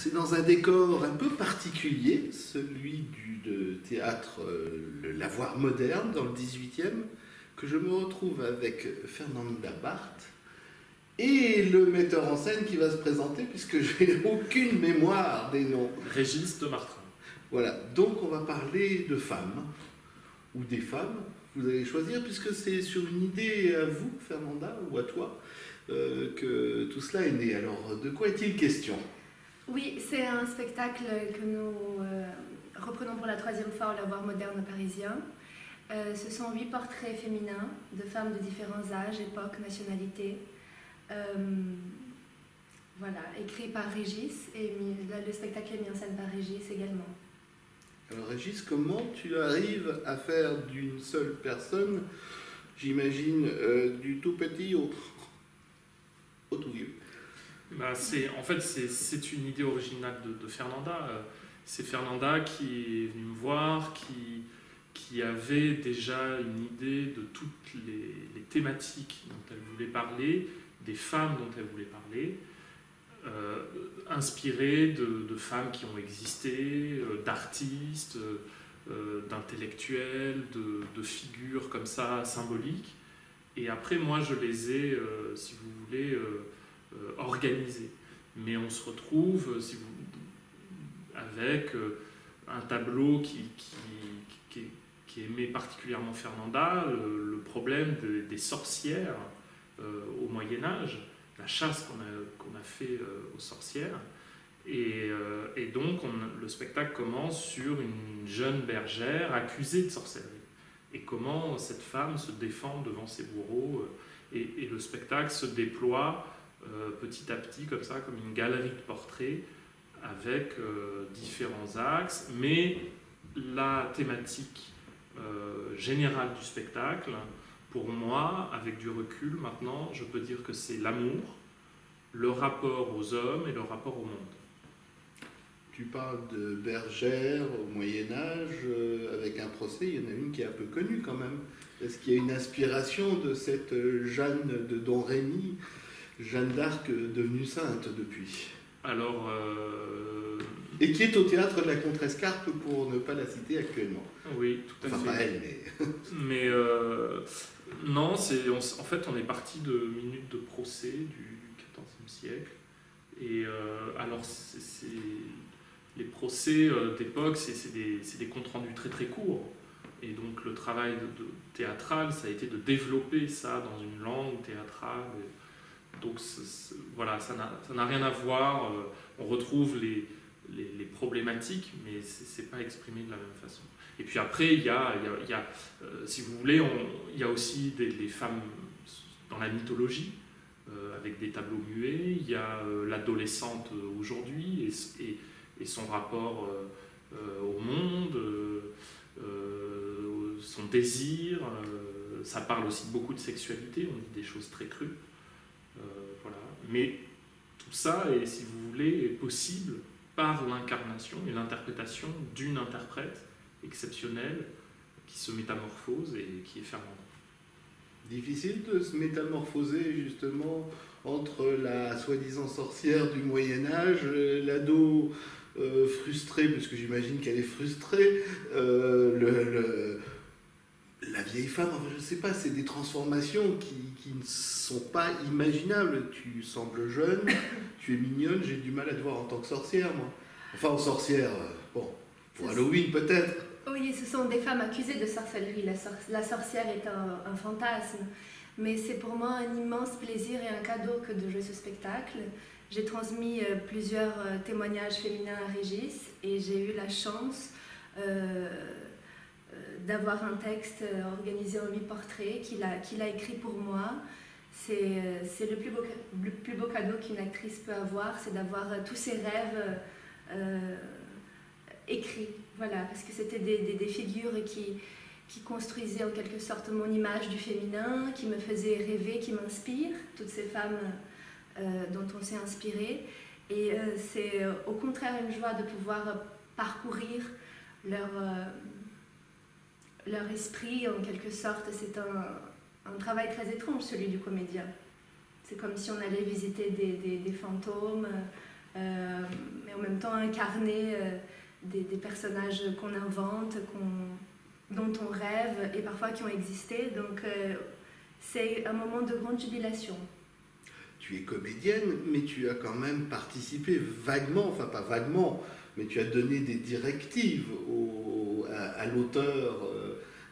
C'est dans un décor un peu particulier, celui du théâtre le Lavoir moderne dans le 18e, que je me retrouve avec Fernanda Barthes et le metteur en scène qui va se présenter puisque je n'ai aucune mémoire des noms. Régis de Martrin. Voilà, donc on va parler de femmes ou des femmes. Vous allez choisir puisque c'est sur une idée à vous, Fernanda, ou à toi, que tout cela est né. Alors, de quoi est-il question ? Oui, c'est un spectacle que nous reprenons pour la 3e fois au Lavoir moderne parisien. Ce sont 8 portraits féminins de femmes de différents âges, époques, nationalités. Voilà, écrit par Régis et le spectacle est mis en scène par Régis également. Alors Régis, comment tu arrives à faire d'une seule personne, j'imagine, du tout petit au tout vieux ? En fait, c'est une idée originale de Fernanda. C'est Fernanda qui est venue me voir, qui avait déjà une idée de toutes les thématiques dont elle voulait parler, des femmes dont elle voulait parler, inspirée de femmes qui ont existé, d'artistes, d'intellectuels, de figures comme ça symboliques. Et après, moi, je les ai, si vous voulez, organisées. Mais on se retrouve, avec un tableau qui aimait particulièrement Fernanda, le problème des sorcières au Moyen-Âge, la chasse qu'on a fait aux sorcières. Et donc, le spectacle commence sur une jeune bergère accusée de sorcellerie. Et comment cette femme se défend devant ses bourreaux. Et le spectacle se déploie petit à petit, comme ça, comme une galerie de portraits, avec différents axes. Mais la thématique générale du spectacle, pour moi, avec du recul maintenant, je peux dire que c'est l'amour, le rapport aux hommes et le rapport au monde. Tu parles de bergère au Moyen-Âge, avec un procès, il y en a une qui est un peu connue quand même. Est-ce qu'il y a une inspiration de cette Jeanne de Don Rémy, Jeanne d'Arc devenue sainte depuis ? Alors... Et qui est au théâtre de la Contrescarpe, pour ne pas la citer actuellement. Oui, tout à fait. Enfin, pas elle, mais... mais non, en fait, on est parti de minutes de procès du XIVe siècle. Et alors, les procès d'époque, c'est des comptes rendus très très courts. Et donc, le travail théâtral, ça a été de développer ça dans une langue théâtrale. Donc, voilà, ça n'a rien à voir. On retrouve les problématiques, mais ce n'est pas exprimé de la même façon. Et puis après, il y a si vous voulez, il y a aussi des femmes dans la mythologie, avec des tableaux muets. Il y a l'adolescente aujourd'hui et son rapport au monde, son désir. Ça parle aussi beaucoup de sexualité, on dit des choses très crues. Voilà. Mais tout ça, si vous voulez, est possible par l'incarnation et l'interprétation d'une interprète exceptionnelle qui se métamorphose et qui est Fernanda. Difficile de se métamorphoser justement entre la soi-disant sorcière du Moyen-Âge, l'ado frustré, parce que j'imagine qu'elle est frustrée, la vieille femme, enfin, je ne sais pas, c'est des transformations qui ne sont pas imaginables. Tu sembles jeune, tu es mignonne, j'ai du mal à te voir en tant que sorcière, moi. Enfin, en sorcière, bon, pour Halloween peut-être. Oui, ce sont des femmes accusées de sorcellerie. La sorcière est un fantasme. Mais c'est pour moi un immense plaisir et un cadeau que de jouer ce spectacle. J'ai transmis plusieurs témoignages féminins à Régis et j'ai eu la chance d'avoir un texte organisé en 8 portraits qu'il a écrit pour moi. C'est le plus beau cadeau qu'une actrice peut avoir, c'est d'avoir tous ses rêves écrits. Voilà, parce que c'était des figures qui construisaient en quelque sorte mon image du féminin, qui me faisaient rêver, qui m'inspirent, toutes ces femmes dont on s'est inspiré. Et c'est au contraire une joie de pouvoir parcourir leur esprit, en quelque sorte. C'est un travail très étrange, celui du comédien. C'est comme si on allait visiter des fantômes, mais en même même temps incarner des personnages qu'on invente, dont on rêve et parfois qui ont existé. Donc c'est un moment de grande jubilation. Tu es comédienne, mais tu as quand même participé vaguement, enfin pas vaguement, mais tu as donné des directives à l'auteur.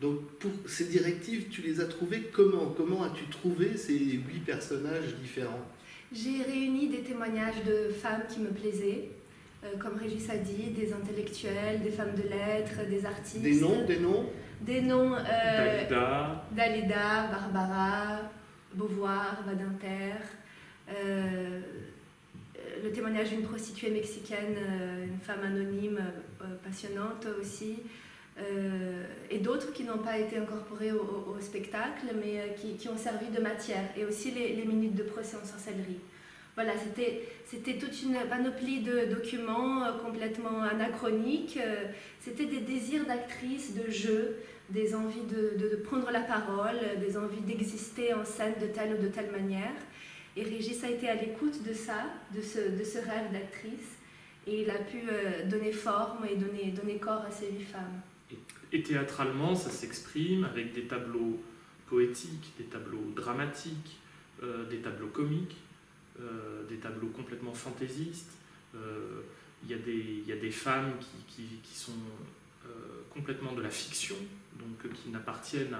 Donc pour ces directives, tu les as trouvées comment? Comment as-tu trouvé ces 8 personnages différents? J'ai réuni des témoignages de femmes qui me plaisaient, comme Régis a dit, des intellectuels, des femmes de lettres, des artistes. Des noms? Des noms. Dalida, Barbara, Beauvoir, Badinter. Le témoignage d'une prostituée mexicaine, une femme anonyme, passionnante aussi. Et d'autres qui n'ont pas été incorporés au spectacle, mais qui ont servi de matière. Et aussi les minutes de procès en sorcellerie. Voilà, c'était toute une panoplie de documents complètement anachroniques. C'était des désirs d'actrices, de jeu, des envies de prendre la parole, des envies d'exister en scène de telle ou de telle manière. Et Régis a été à l'écoute de ça, de ce rêve d'actrice. Et il a pu donner forme et donner corps à ces 8 femmes. Et théâtralement, ça s'exprime avec des tableaux poétiques, des tableaux dramatiques, des tableaux comiques, des tableaux complètement fantaisistes. Il y a des femmes qui sont complètement de la fiction, donc qui n'appartiennent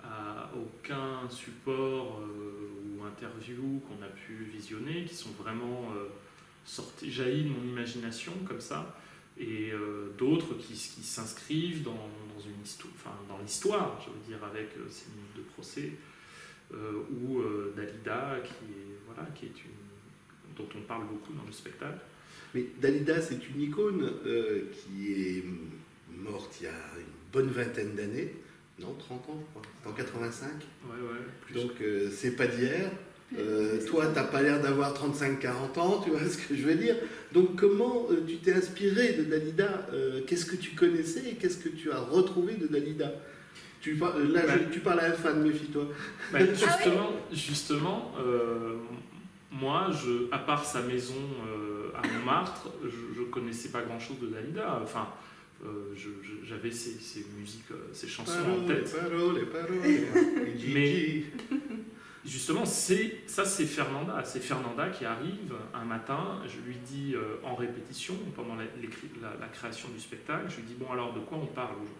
à aucun support ou interview qu'on a pu visionner, qui sont vraiment jaillis de mon imagination comme ça. Et d'autres qui s'inscrivent dans l'histoire, je veux dire, avec ces minutes de procès, ou Dalida, dont on parle beaucoup dans le spectacle. Mais Dalida, c'est une icône qui est morte il y a une bonne vingtaine d'années, non, 30 ans, je crois, en 85. Ouais, plus. Donc c'est pas d'hier. Toi, tu n'as pas l'air d'avoir 35-40 ans, tu vois ce que je veux dire. Donc comment tu t'es inspiré de Dalida? Qu'est-ce que tu connaissais et qu'est-ce que tu as retrouvé de Dalida? Tu parles à un fan, méfie-toi. Justement, moi, à part sa maison à Montmartre, je ne connaissais pas grand-chose de Dalida. Enfin, j'avais ses musiques, ses chansons en tête. Mais justement, c'est Fernanda. C'est Fernanda qui arrive un matin, je lui dis en répétition, pendant la création du spectacle, je lui dis, bon alors de quoi on parle aujourd'hui?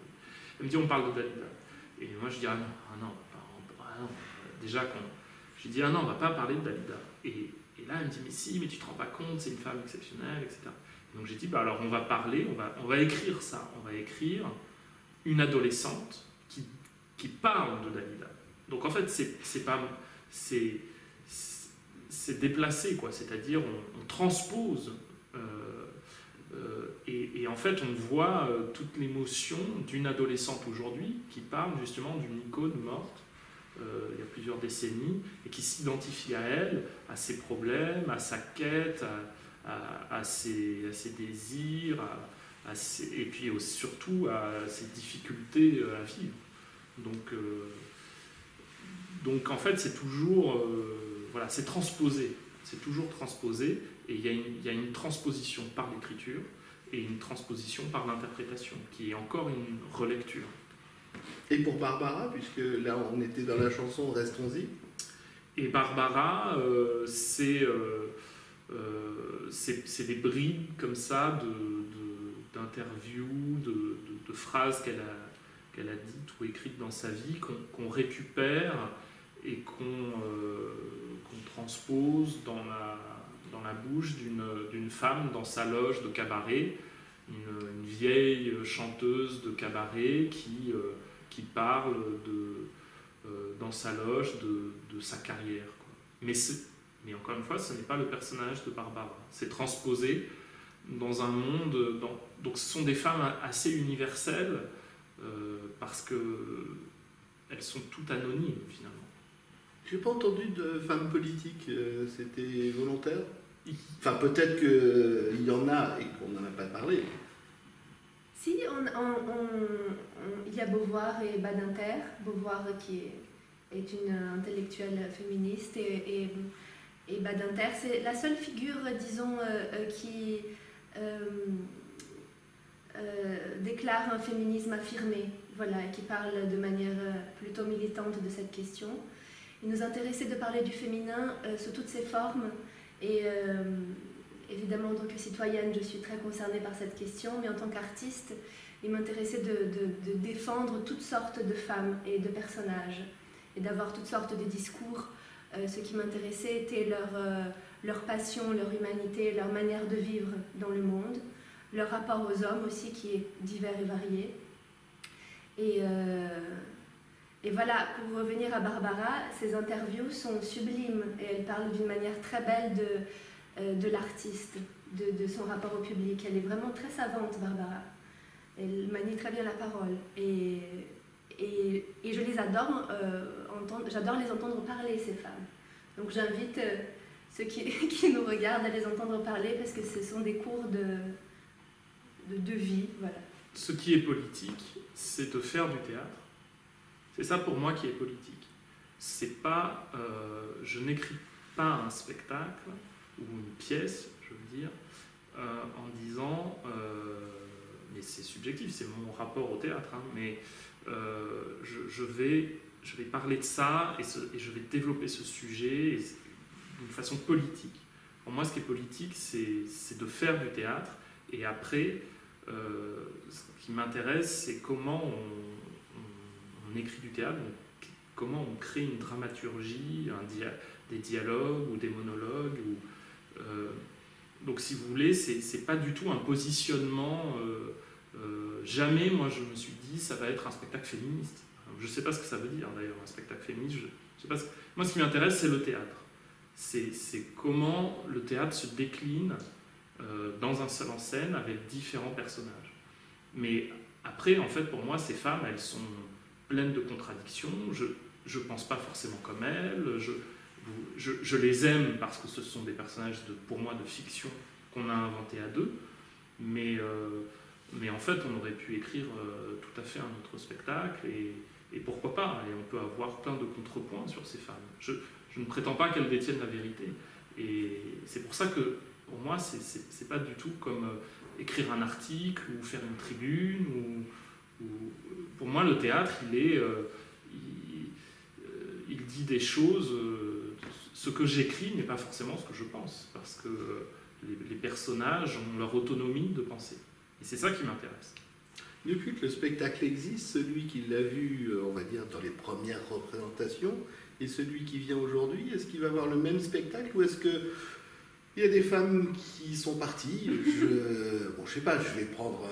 Elle me dit, on parle de Dalida. Et moi je dis, je lui dis, on va pas parler de Dalida. Et là elle me dit, mais si, mais tu te rends pas compte, c'est une femme exceptionnelle, etc. Donc j'ai dit, alors on va écrire ça, on va écrire une adolescente qui parle de Dalida. Donc en fait, c'est déplacé, quoi. C'est-à-dire on transpose et en fait on voit toute l'émotion d'une adolescente aujourd'hui qui parle justement d'une icône morte il y a plusieurs décennies et qui s'identifie à elle, à ses problèmes, à sa quête, à ses désirs, et puis surtout à ses difficultés à vivre. Donc en fait, c'est toujours c'est transposé, c'est toujours transposé, et il y a une transposition par l'écriture et une transposition par l'interprétation, qui est encore une relecture. Et pour Barbara, puisque là on était dans la chanson Restons-y. Et Barbara, c'est des bribes comme ça d'interviews, de phrases qu'elle a dites ou écrites dans sa vie, qu'on récupère et qu'on transpose dans la bouche d'une femme dans sa loge de cabaret, une vieille chanteuse de cabaret qui parle dans sa loge de sa carrière, quoi. Mais encore une fois, ce n'est pas le personnage de Barbara, c'est transposé dans un monde... Donc ce sont des femmes assez universelles, parce qu'elles sont toutes anonymes, finalement. Je n'ai pas entendu de femmes politiques, c'était volontaire? Enfin, peut-être qu'il y en a et qu'on n'en a pas parlé. Si, il y a Beauvoir et Badinter. Beauvoir qui est une intellectuelle féministe et Badinter, c'est la seule figure, disons, qui déclare un féminisme affirmé, voilà, et qui parle de manière plutôt militante de cette question. Il nous intéressait de parler du féminin sous toutes ses formes, et évidemment, en tant que citoyenne, je suis très concernée par cette question, mais en tant qu'artiste, il m'intéressait de défendre toutes sortes de femmes et de personnages, et d'avoir toutes sortes de discours. Ce qui m'intéressait était leur passion, leur humanité, leur manière de vivre dans le monde, leur rapport aux hommes aussi qui est divers et varié. Et voilà, pour revenir à Barbara, ses interviews sont sublimes et elle parle d'une manière très belle de l'artiste, de son rapport au public. Elle est vraiment très savante, Barbara. Elle manie très bien la parole. Et je les adore, j'adore les entendre parler, ces femmes. Donc j'invite ceux qui nous regardent à les entendre parler parce que ce sont des cours de vie. Voilà. Ce qui est politique, c'est de faire du théâtre. C'est ça pour moi qui est politique. C'est pas, je n'écris pas un spectacle ou une pièce, je veux dire, en disant, mais c'est subjectif, c'est mon rapport au théâtre, hein, mais je vais parler de ça et je vais développer ce sujet d'une façon politique. Pour moi, ce qui est politique, c'est de faire du théâtre, et après, ce qui m'intéresse, c'est comment on écrit du théâtre, comment on crée une dramaturgie, des dialogues ou des monologues. Donc, si vous voulez, c'est pas du tout un positionnement. Jamais, moi, je me suis dit, ça va être un spectacle féministe. Je ne sais pas ce que ça veut dire, d'ailleurs, un spectacle féministe. Je sais pas Moi, ce qui m'intéresse, c'est le théâtre. C'est comment le théâtre se décline dans un seul en scène avec différents personnages. Mais après, en fait, pour moi, ces femmes, elles sont pleines de contradictions. Je ne pense pas forcément comme elles. Je les aime parce que ce sont des personnages, pour moi, de fiction qu'on a inventés à deux. Mais en fait, on aurait pu écrire tout à fait un autre spectacle, et pourquoi pas. Et on peut avoir plein de contrepoints sur ces femmes. Je ne prétends pas qu'elles détiennent la vérité. Et c'est pour ça que, pour moi, c'est pas du tout comme écrire un article ou faire une tribune. Pour moi, le théâtre, il dit des choses. Ce que j'écris n'est pas forcément ce que je pense, parce que les personnages ont leur autonomie de penser. Et c'est ça qui m'intéresse. Depuis que le spectacle existe, celui qui l'a vu, on va dire, dans les premières représentations, et celui qui vient aujourd'hui, est-ce qu'il va avoir le même spectacle, ou est-ce qu'il y a des femmes qui sont parties? Je sais pas, je vais prendre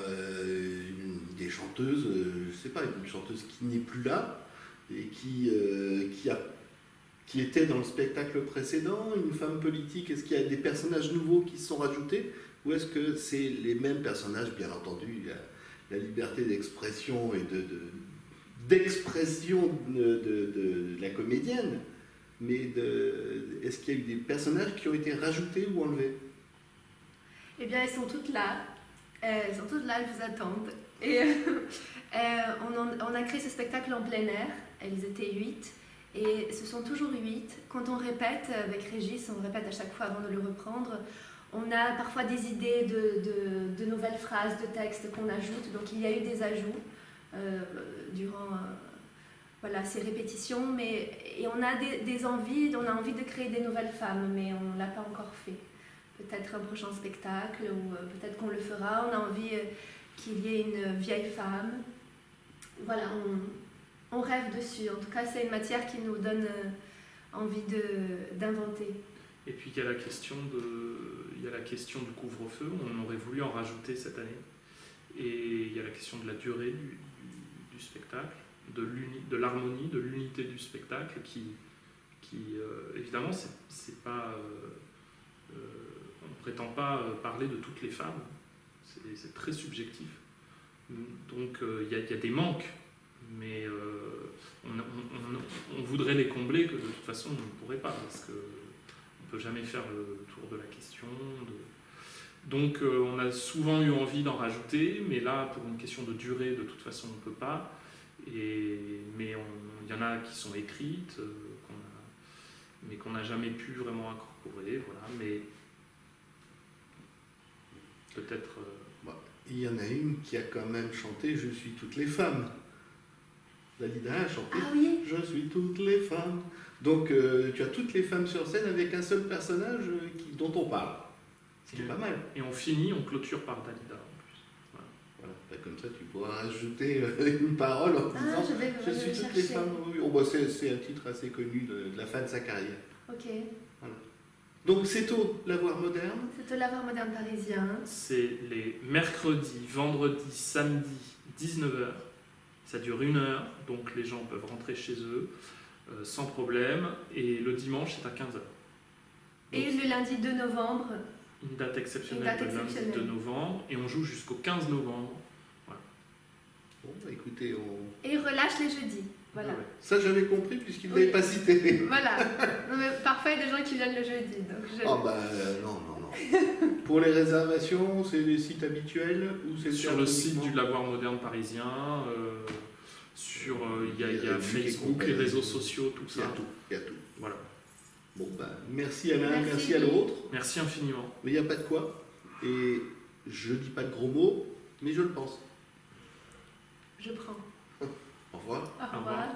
des chanteuses, je sais pas, une chanteuse qui n'est plus là, et qui était dans le spectacle précédent, une femme politique. Est-ce qu'il y a des personnages nouveaux qui se sont rajoutés, ou est-ce que c'est les mêmes personnages? Bien entendu, la liberté d'expression et d'expression de la comédienne, mais est-ce qu'il y a eu des personnages qui ont été rajoutés ou enlevés? Eh bien, elles sont toutes là. Elles vous attendent. Et on a créé ce spectacle en plein air. Elles étaient 8. Et ce sont toujours 8. Quand on répète avec Régis, on répète à chaque fois avant de le reprendre, on a parfois des idées de nouvelles phrases, de textes qu'on ajoute. Donc il y a eu des ajouts durant ces répétitions. Et on a des envies, on a envie de créer des nouvelles femmes, mais on ne l'a pas encore fait. Peut-être un prochain spectacle, ou peut-être qu'on le fera. On a envie qu'il y ait une vieille femme. Voilà, on rêve dessus. En tout cas, c'est une matière qui nous donne envie d'inventer. Et puis il y a la question du couvre-feu. On aurait voulu en rajouter cette année. Et il y a la question de la durée du spectacle, de l'harmonie, de l'unité du spectacle, qui évidemment, c'est pas, on ne prétend pas parler de toutes les femmes. C'est très subjectif. Donc il y a des manques, mais on voudrait les combler, que de toute façon on ne pourrait pas, parce qu'on ne peut jamais faire le tour de la question. Donc on a souvent eu envie d'en rajouter, mais là, pour une question de durée, de toute façon on ne peut pas. Mais il y en a qui sont écrites, mais qu'on n'a jamais pu vraiment incorporer. Voilà. Mais peut-être... Il y en a une qui a quand même chanté « Je suis toutes les femmes ». Dalida a chanté Ah oui. « Je suis toutes les femmes ». Donc tu as toutes les femmes sur scène avec un seul personnage dont on parle. Ce qui est pas mal. Et on finit, on clôture par Dalida en plus. Voilà. Comme ça, tu pourras rajouter une parole en disant je suis toutes les femmes. Oui. Oh, c'est un titre assez connu de la fin de sa carrière. Ok. Voilà. Donc c'est au Lavoir Moderne. C'est au Lavoir Moderne parisien. C'est les mercredis, vendredis, samedis, 19h. Ça dure 1 heure, donc les gens peuvent rentrer chez eux sans problème. Et le dimanche, c'est à 15h. Et le lundi 2 novembre. Une date exceptionnelle le lundi 2 novembre. Et on joue jusqu'au 15 novembre. Voilà. Bon, écoutez, on... Et relâche les jeudis. Voilà. Ouais. Ça, j'avais compris puisqu'il ne l'avait pas cité. Voilà. Non, mais parfois, il y a des gens qui viennent le jeudi. Donc non. Pour les réservations, c'est les sites habituels ou c'est sur le site du Lavoir Moderne parisien, il y a Facebook, les réseaux sociaux, tout ça. Il y a tout. Voilà. Bon, merci Alain, merci à l'autre. Merci infiniment. Mais il n'y a pas de quoi. Et je ne dis pas de gros mots, mais je le pense. Je prends. Au revoir. Au revoir.